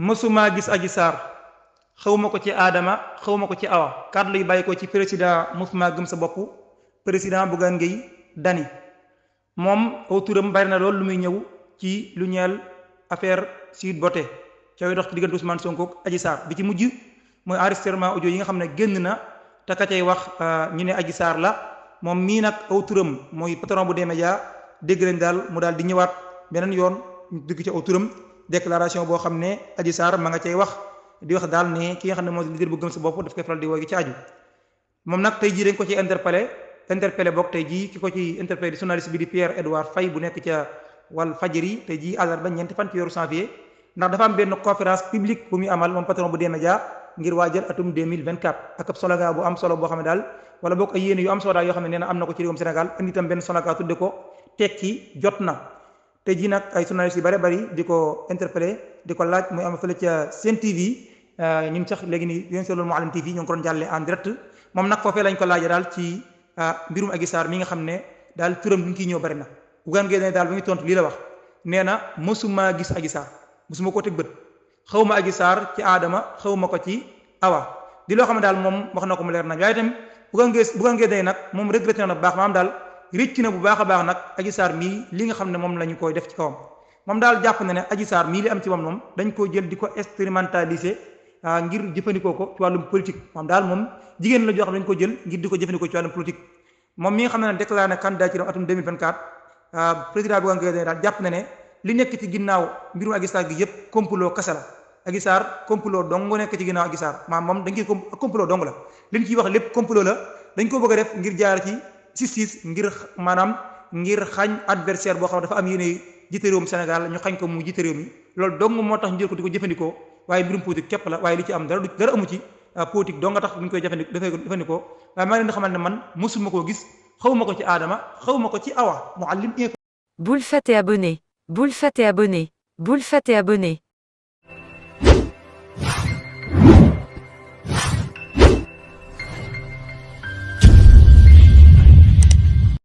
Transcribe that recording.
mësumaa gis Adji Sarr xawma ko ci Adama xawma ko ci Awa kàddu yi bàyyi ko ci président Mouvement Gëm Sa Bopp président Bougane Gueye Dany moom aw turam bari na lool lu muy ñëw ci lu ñeel affaire Sweet Beauté cooy dox ci diggante Ousmane Sonko ak Adji Sarr bi ci mujj mooy enregistrement audio yi nga xam ne génn na te ka cay wax ñu ne Adji Sarr la moom mii nag aw turam mooy patron bu D-Média dégg leen daal mu daal di ñëwaat beneen yoon ñu dugg ci aw turam déclaration boo xam ne Adji Sarr ma nga cay wax di wax daal ne ki nga xam ne mooy leader bu Gëm Sa Bopp daf koy faral di woo gi ci aju moom nag tey jii dañ ko ci interpellé bokk tey jii ki ko ci interpellé di journaliste bi di Pierre Edouard Faye bu nekk ca Walf Fadjri tey jii àllarba ñeenti fan ci weeru janvier ndax dafa am benn conférence publique bu muy amal moom patron bu D-Média ngir waajal atum 2024 ak ab slogan bu am solo boo xam ne daal wala boog ay yéene yu am solo daal yoo xam ne nee na am na ko ci réewum Sénégal indi itam benn slogan tudde ko tekki jot na tey jii nag ay journalistes yu bari di ko interpellé di ko laaj muy am fële ca Sen TV ñun sax léegi nii yéen seen loolu Mouhalim TV ñoo ngi ko doon jàlle en direct moom nag foofee lañ ko laajee daal ci mbirum Adji Sarr mi nga xam ne daal turam bi ñu ciy ñëw bari na Bougane Gueye Dany daal ba muy tontu lii la wax nee na mësuma gis Adji Sarr mësuma ko teg bët xaw ma Adji Sarr ci Adama xaw ma ko ci Awa di loo xam ne daal moom wax na ko mu leer nañ waaye itam Bougane Gueye Dany nag moom regretté na bu baax maanaam daal rëcc na bu baax a baax nag Adji Sarr mii li nga xam ne moom la ñu koy def ci kawam moom daal jàpp na ne Adji Sarr mii li am ci moom dañ koo jël di ko instrumentaliser ngir jëfandikoo ko ci wàllum politique moom daal moom jigéen la joo xam ne dañ ko jël ngir di ko jëfandikoo ci wàllum politique moom mi nga xam ne déclaré na candidature atum 2024 président Bougane Gueye Dany daal jàpp na ne li nekk ci ginnaaw mbirum Adji Sarr gi yëpp complot kese la Adji Sarr complot dong nekk ci ginnaaw Adji Sarr maanaam moom dañ koy complot dong la li ñu ciy wax lépp complot la dañ ko bëgg a def ngir jaar ci justice ngir maanaam ngir xañ adversaire boo xam ne dafa am yéene jiite réewum Sénégal ñu xañ ko mu jiite réew mi loolu dong moo tax ñu jël ko di ko jëfandikoo waaye mbirum politique képp la waaye li ci am dara amu ci politique dong nga tax ñu koy jëfandikoo waaye maa ngi leen di xamal ne man mosuma koo gis xawma ko ci Adama xawma ko ci Awa Mouhalim info. Bul fàtte abonné. Bul fàtte abonné. Bul fàtte abonné.